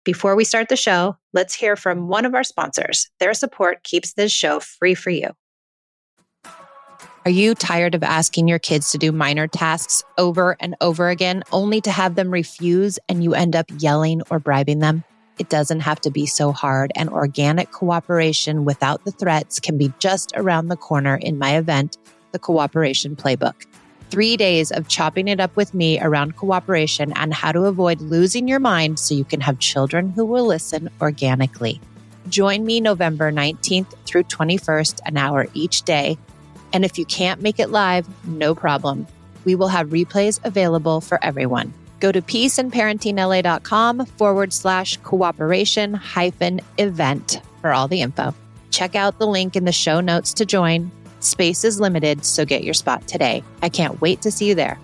Before we start the show, let's hear from one of our sponsors. Their support keeps this show free for you. Are you tired of asking your kids to do minor tasks over and over again, only to have them refuse and you end up yelling or bribing them? It doesn't have to be so hard, and organic cooperation without the threats can be just around the corner in my event, The Cooperation Playbook. 3 days of chopping it up with me around cooperation and how to avoid losing your mind so you can have children who will listen organically. Join me November 19th through 21st, an hour each day. And if you can't make it live, no problem. We will have replays available for everyone. Go to peaceandparentingla.com/cooperation-event for all the info. Check out the link in the show notes to join. Space is limited, so get your spot today. I can't wait to see you there.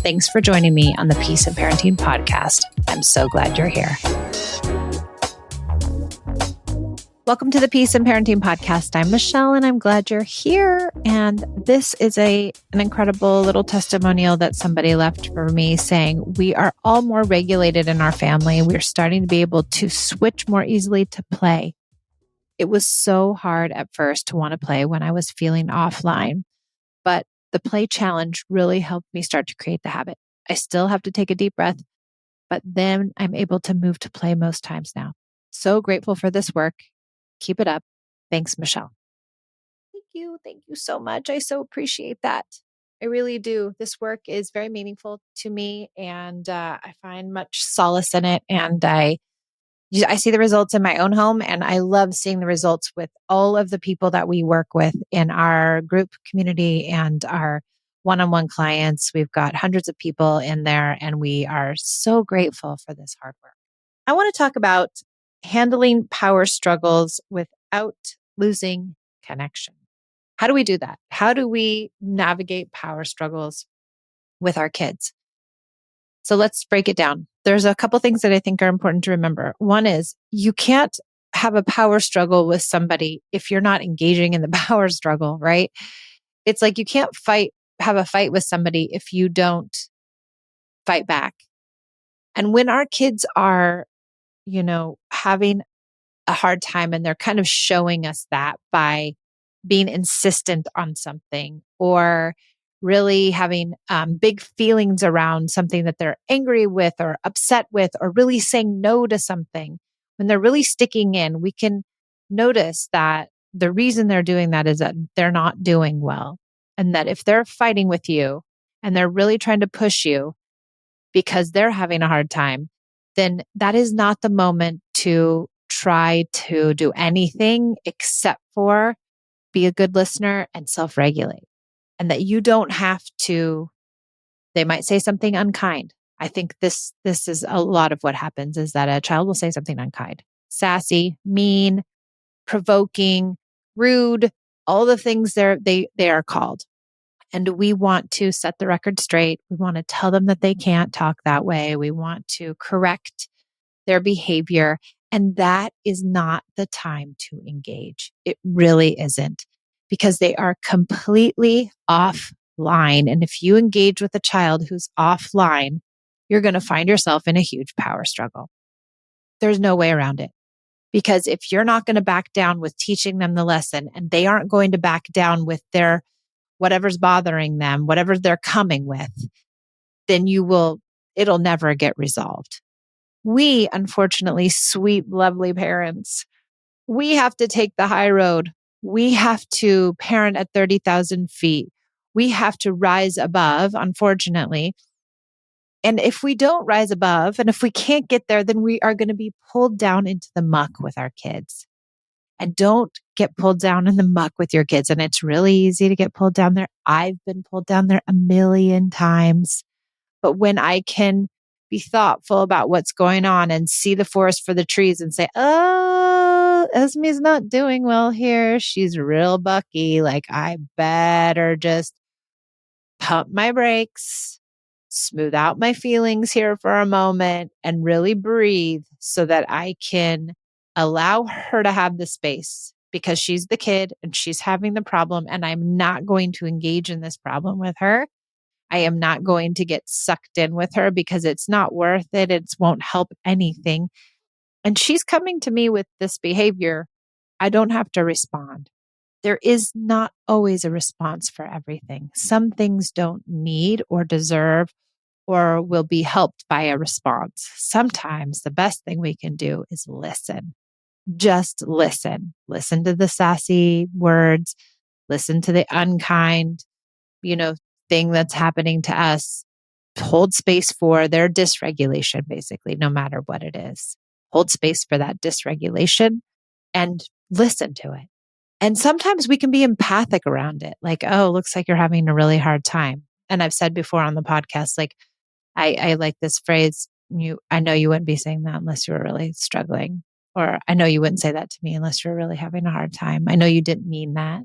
Thanks for joining me on the Peace and Parenting podcast. I'm so glad you're here. Welcome to the Peace and Parenting podcast. I'm Michelle, and I'm glad you're here. And this is an incredible little testimonial that somebody left for me saying, we are all more regulated in our family. We're starting to be able to switch more easily to play. It was so hard at first to want to play when I was feeling offline, but the play challenge really helped me start to create the habit. I still have to take a deep breath, but then I'm able to move to play most times now. So grateful for this work. Keep it up. Thanks, Michelle. Thank you. Thank you so much. I so appreciate that. I really do. This work is very meaningful to me, and I find much solace in it. And I see the results in my own home, and I love seeing the results with all of the people that we work with in our group community and our one-on-one clients. We've got hundreds of people in there, and we are so grateful for this hard work. I want to talk about handling power struggles without losing connection. How do we do that? How do we navigate power struggles with our kids? So let's break it down. There's a couple things that I think are important to remember. One is you can't have a power struggle with somebody if you're not engaging in the power struggle, right? It's like you can't have a fight with somebody if you don't fight back. And when our kids are, having a hard time and they're kind of showing us that by being insistent on something or really having big feelings around something that they're angry with or upset with, or really saying no to something, when they're really sticking in, we can notice that the reason they're doing that is that they're not doing well. And that if they're fighting with you and they're really trying to push you because they're having a hard time, then that is not the moment to try to do anything except for be a good listener and self-regulate. And that you don't have to, they might say something unkind. I think this is a lot of what happens, is that a child will say something unkind, sassy, mean, provoking, rude, all the things they are called. And we want to set the record straight. We want to tell them that they can't talk that way. We want to correct their behavior. And that is not the time to engage. It really isn't, because they are completely offline. And if you engage with a child who's offline, you're going to find yourself in a huge power struggle. There's no way around it. Because if you're not going to back down with teaching them the lesson, and they aren't going to back down with their whatever's bothering them, whatever they're coming with, then it'll never get resolved. We, unfortunately, sweet, lovely parents, we have to take the high road. We have to parent at 30,000 feet. We have to rise above, unfortunately. And if we don't rise above, and if we can't get there, then we are going to be pulled down into the muck with our kids. And don't get pulled down in the muck with your kids. And it's really easy to get pulled down there. I've been pulled down there a million times. But when I can be thoughtful about what's going on and see the forest for the trees and say, oh, Esme's not doing well here. She's real bucky. Like, I better just pump my brakes, smooth out my feelings here for a moment and really breathe so that I can allow her to have the space because she's the kid and she's having the problem. And I'm not going to engage in this problem with her. I am not going to get sucked in with her because it's not worth it. It won't help anything. And she's coming to me with this behavior. I don't have to respond. There is not always a response for everything. Some things don't need or deserve or will be helped by a response. Sometimes the best thing we can do is listen. Just listen. Listen to the sassy words. Listen to the unkind, thing that's happening to us. Hold space for their dysregulation, basically, no matter what it is. Hold space for that dysregulation and listen to it. And sometimes we can be empathic around it. Like, oh, looks like you're having a really hard time. And I've said before on the podcast, like, I like this phrase, I know you wouldn't be saying that unless you were really struggling. Or I know you wouldn't say that to me unless you're really having a hard time. I know you didn't mean that.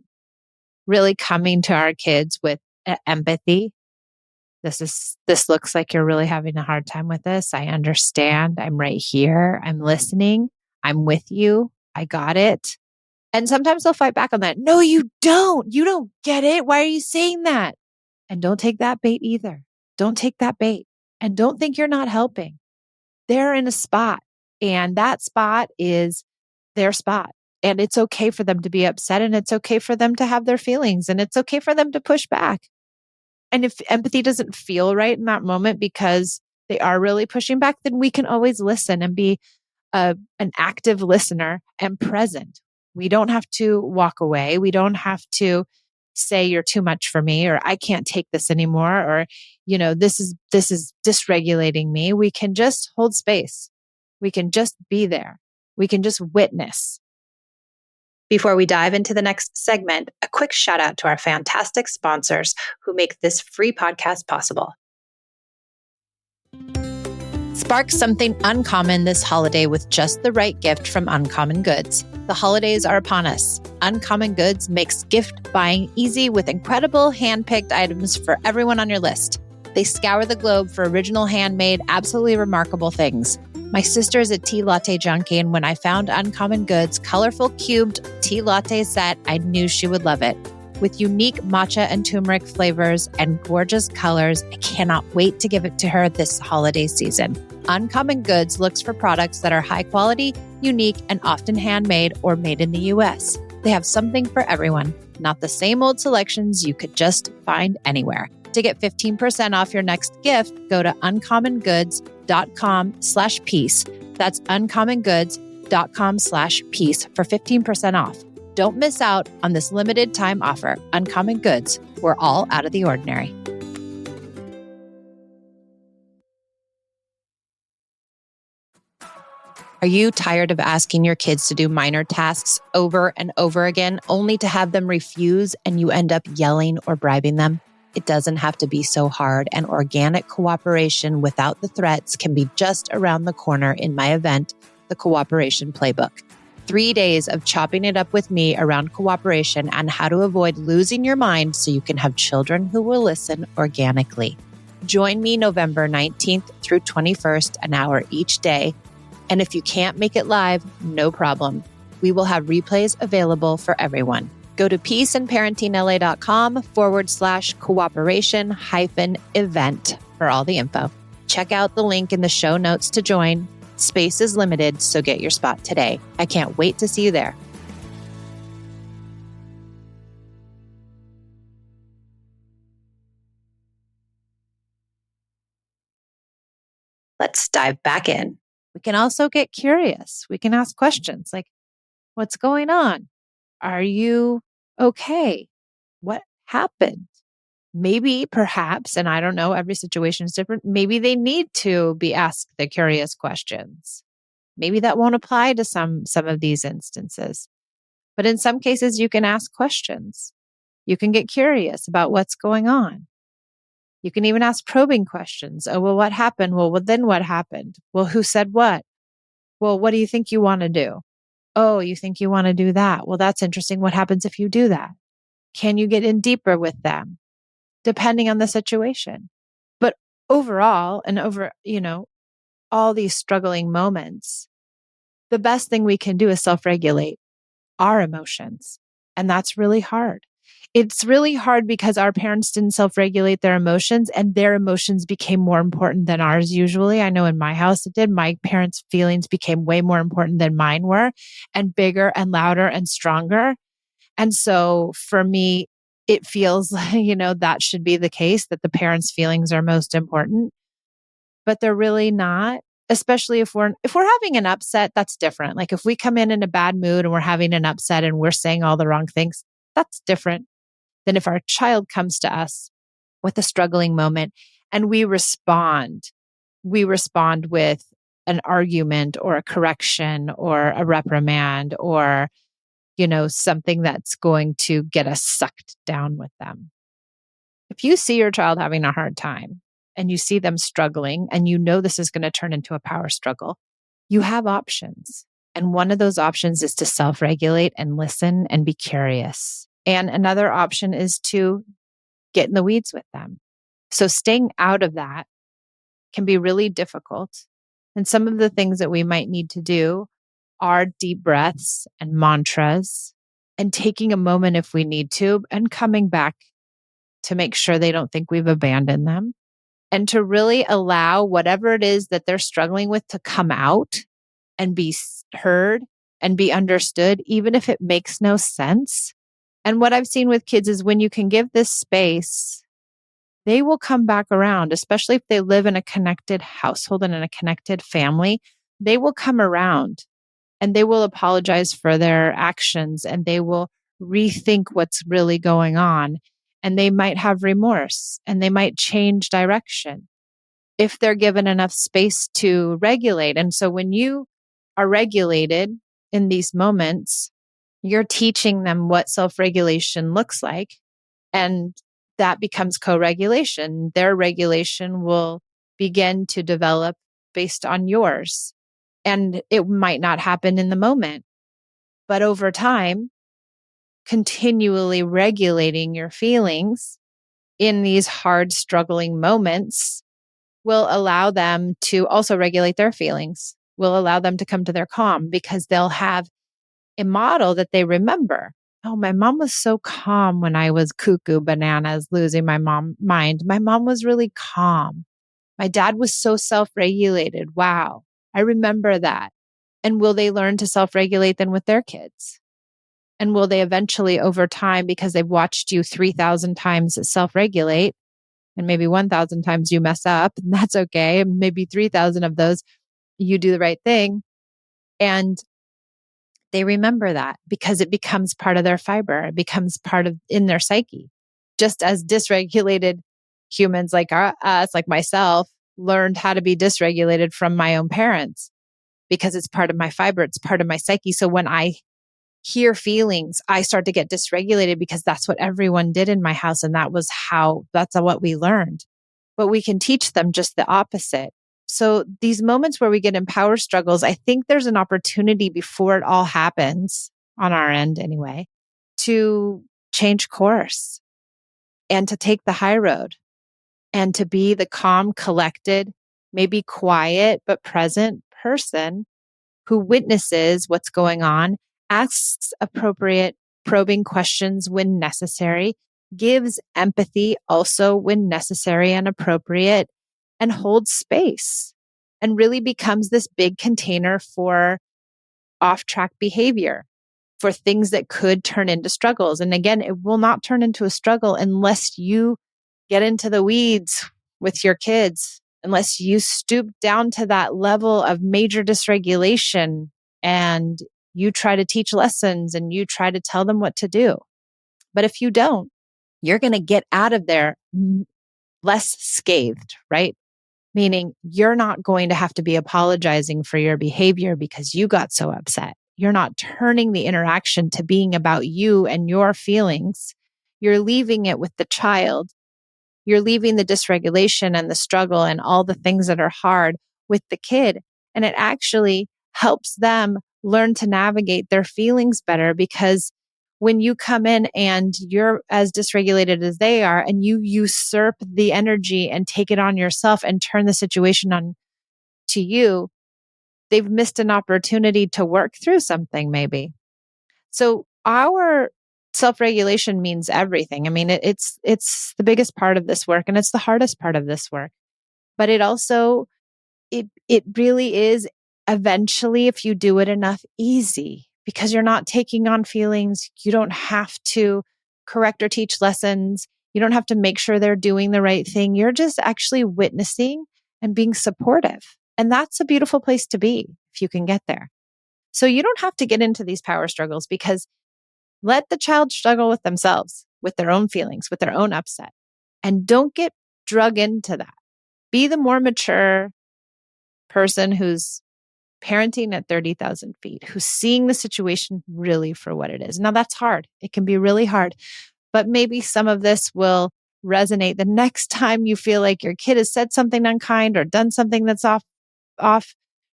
Really coming to our kids with empathy. This looks like you're really having a hard time with this. I understand. I'm right here. I'm listening. I'm with you. I got it. And sometimes they'll fight back on that. No, you don't. You don't get it. Why are you saying that? And don't take that bait either. Don't take that bait. And don't think you're not helping. They're in a spot, and that spot is their spot. And it's okay for them to be upset, and it's okay for them to have their feelings, and it's okay for them to push back. And if empathy doesn't feel right in that moment because they are really pushing back, then we can always listen and be an active listener and present. We don't have to walk away. We don't have to say you're too much for me, or I can't take this anymore, or, this is dysregulating me. We can just hold space. We can just be there. We can just witness. Before we dive into the next segment, a quick shout out to our fantastic sponsors who make this free podcast possible. Spark something uncommon this holiday with just the right gift from Uncommon Goods. The holidays are upon us. Uncommon Goods makes gift buying easy with incredible hand-picked items for everyone on your list. They scour the globe for original handmade, absolutely remarkable things. My sister is a tea latte junkie, and when I found Uncommon Goods' colorful cubed tea latte set, I knew she would love it. With unique matcha and turmeric flavors and gorgeous colors, I cannot wait to give it to her this holiday season. Uncommon Goods looks for products that are high quality, unique, and often handmade or made in the U.S. They have something for everyone, not the same old selections you could just find anywhere. To get 15% off your next gift, go to uncommongoods.com/peace. That's uncommongoods.com/peace for 15% off. Don't miss out on this limited time offer. Uncommon Goods. We're all out of the ordinary. Are you tired of asking your kids to do minor tasks over and over again, only to have them refuse and you end up yelling or bribing them? It doesn't have to be so hard, and organic cooperation without the threats can be just around the corner in my event, The Cooperation Playbook. 3 days of chopping it up with me around cooperation and how to avoid losing your mind so you can have children who will listen organically. Join me November 19th through 21st, an hour each day. And if you can't make it live, no problem. We will have replays available for everyone. Go to peaceandparentingla.com/cooperation-event for all the info. Check out the link in the show notes to join. Space is limited, so get your spot today. I can't wait to see you there. Let's dive back in. We can also get curious. We can ask questions like, what's going on? Are you okay? What happened? Maybe, perhaps, and I don't know, every situation is different. Maybe they need to be asked the curious questions. Maybe that won't apply to some of these instances. But in some cases, you can ask questions. You can get curious about what's going on. You can even ask probing questions. Oh, well, what happened? Well, then what happened? Well, who said what? Well, what do you think you want to do? Oh, you think you want to do that? Well, that's interesting. What happens if you do that? Can you get in deeper with them? Depending on the situation. But overall and over, all these struggling moments, the best thing we can do is self-regulate our emotions. And that's really hard. It's really hard because our parents didn't self-regulate their emotions and their emotions became more important than ours usually. I know in my house it did. My parents' feelings became way more important than mine were, and bigger and louder and stronger. And so for me, it feels like, that should be the case, that the parents' feelings are most important, but they're really not. Especially if we're having an upset, that's different. Like if we come in a bad mood and we're having an upset and we're saying all the wrong things, that's different than if our child comes to us with a struggling moment and we respond. We respond with an argument or a correction or a reprimand or, something that's going to get us sucked down with them. If you see your child having a hard time and you see them struggling and you know this is going to turn into a power struggle, you have options. And one of those options is to self-regulate and listen and be curious. And another option is to get in the weeds with them. So staying out of that can be really difficult. And some of the things that we might need to do are deep breaths and mantras and taking a moment if we need to and coming back to make sure they don't think we've abandoned them and to really allow whatever it is that they're struggling with to come out and be heard and be understood, even if it makes no sense. And what I've seen with kids is when you can give this space, they will come back around, especially if they live in a connected household and in a connected family. They will come around and they will apologize for their actions and they will rethink what's really going on. And they might have remorse and they might change direction if they're given enough space to regulate. And so when you are regulated in these moments, you're teaching them what self-regulation looks like. And that becomes co-regulation. Their regulation will begin to develop based on yours. And it might not happen in the moment, but over time, continually regulating your feelings in these hard, struggling moments will allow them to also regulate their feelings, will allow them to come to their calm because they'll have a model that they remember. Oh, my mom was so calm when I was cuckoo bananas, losing my mind. My mom was really calm. My dad was so self-regulated. Wow. I remember that. And will they learn to self-regulate then with their kids? And will they eventually over time, because they've watched you 3,000 times self-regulate and maybe 1,000 times you mess up, and that's okay. And maybe 3,000 of those, you do the right thing. And they remember that because it becomes part of their fiber. It becomes part of in their psyche. Just as dysregulated humans like us, like myself, learned how to be dysregulated from my own parents because it's part of my fiber. It's part of my psyche. So when I hear feelings, I start to get dysregulated because that's what everyone did in my house. And that's what we learned. But we can teach them just the opposite. So these moments where we get in power struggles, I think there's an opportunity before it all happens, on our end anyway, to change course and to take the high road and to be the calm, collected, maybe quiet, but present person who witnesses what's going on, asks appropriate probing questions when necessary, gives empathy also when necessary and appropriate, and holds space and really becomes this big container for off-track behavior, for things that could turn into struggles. And again, it will not turn into a struggle unless you get into the weeds with your kids, unless you stoop down to that level of major dysregulation and you try to teach lessons and you try to tell them what to do. But if you don't, you're going to get out of there less scathed, right? Meaning you're not going to have to be apologizing for your behavior because you got so upset. You're not turning the interaction to being about you and your feelings. You're leaving it with the child. You're leaving the dysregulation and the struggle and all the things that are hard with the kid. And it actually helps them learn to navigate their feelings better because when you come in and you're as dysregulated as they are and you usurp the energy and take it on yourself and turn the situation on to you, they've missed an opportunity to work through something maybe. So our self-regulation means everything. I mean, it's the biggest part of this work and it's the hardest part of this work. But it also, it really is eventually, if you do it enough, easy because you're not taking on feelings. You don't have to correct or teach lessons. You don't have to make sure they're doing the right thing. You're just actually witnessing and being supportive. And that's a beautiful place to be if you can get there. So you don't have to get into these power struggles because let the child struggle with themselves, with their own feelings, with their own upset, and don't get drug into that. Be the more mature person who's parenting at 30,000 feet, who's seeing the situation really for what it is. Now that's hard. It can be really hard, but maybe some of this will resonate the next time you feel like your kid has said something unkind or done something that's off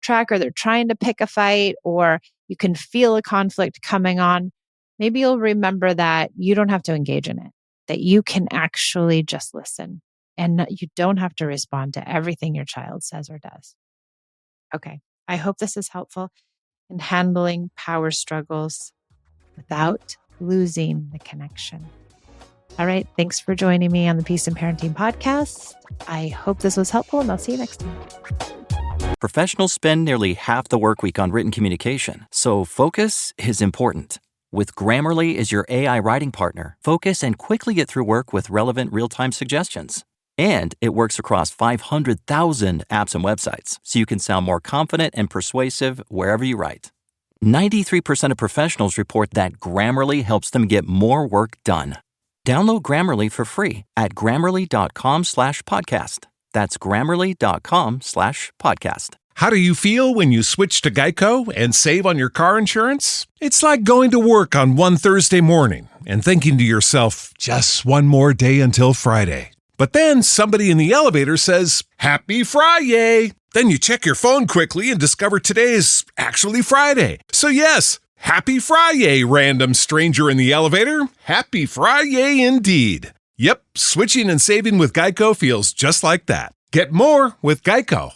track, or they're trying to pick a fight, or you can feel a conflict coming on. Maybe you'll remember that you don't have to engage in it, that you can actually just listen and you don't have to respond to everything your child says or does. Okay. I hope this is helpful in handling power struggles without losing the connection. All right. Thanks for joining me on the Peace and Parenting podcast. I hope this was helpful and I'll see you next time. Professionals spend nearly half the work week on written communication, so focus is important. With Grammarly as your AI writing partner, focus and quickly get through work with relevant real-time suggestions. And it works across 500,000 apps and websites, so you can sound more confident and persuasive wherever you write. 93% of professionals report that Grammarly helps them get more work done. Download Grammarly for free at Grammarly.com/podcast. That's Grammarly.com/podcast. How do you feel when you switch to Geico and save on your car insurance? It's like going to work on one Thursday morning and thinking to yourself, just one more day until Friday. But then somebody in the elevator says, "Happy Friday!" Then you check your phone quickly and discover today is actually Friday. So yes, happy Friday, random stranger in the elevator. Happy Friday indeed. Yep, switching and saving with Geico feels just like that. Get more with Geico.